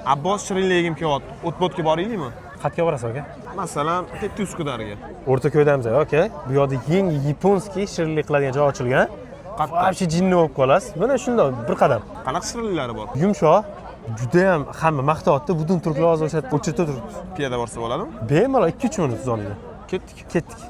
Abbos shirinlik yegim kelyapti. O't-bo'tga boraylikmi? Qayerga borasiz aka? Masalan, Tetyuskudariga. O'rtako'ydamiz aka. Bu yerda yangi yaponskiy shirinlik qiladigan joy ochilgan. Вообще jinni bo'lib qolasiz. Mana shunday bir qadam. Qanaqa shirinliklari bor? Yumshoq, juda ham hamma maqtayapti. Butun turklar hozir o'sha o'chirta turibdi. Piyoda borsa bo'ladimi? Bemalol 2-3 minut uzunligi. Ketdik. Ketdik.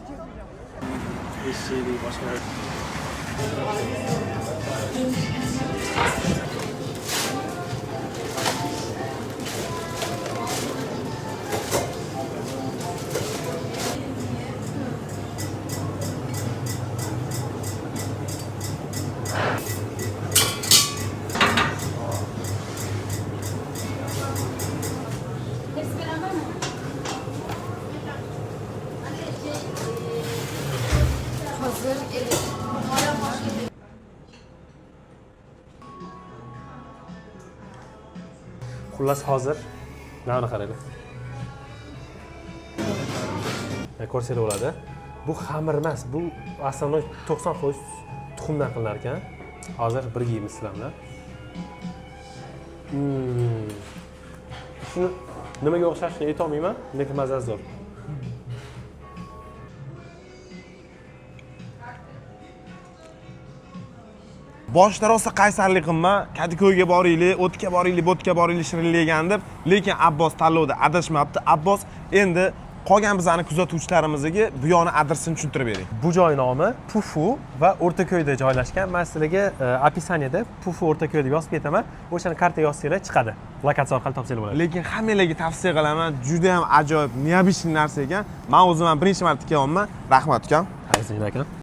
Hazır gelir. Xullas hozir navni qaraylik. Ko'rsanglar bo'ladi. Bu xamir emas, bu asosan 90% tuxumdan qilinar ekan. Hozir birga yeymiz sizlar bilan. Shuni nimaga o'xshashini ayta olmayman, lekin mazasi zo'r. Boshida rosa qaysarlik qilma, Kadıköyga boraylik, o'tga boraylik, bo'tga boraylik shirinlik yegan deb, lekin Abbos tanlovda adashmabdi. Abbos endi qolgan bizlarni kuzatuvchilarimizga bu yo'ni adresini tushuntirib bering. Bu joy nomi Pufu va O'rtako'yda joylashgan. Men sizlarga opisaniyada Pufu O'rtako'y deb yozib ketaman. O'shani kartaga yozsanglar chiqadi. Lokatsiya orqali topsanglar bo'ladi. Lekin hammalarga tavsiya qilaman, juda ham ajoyib, neobычный narsa ekan. Men o'zim ham birinchi marta kelyapman. Rahmat ukam. Aytsinlar aka.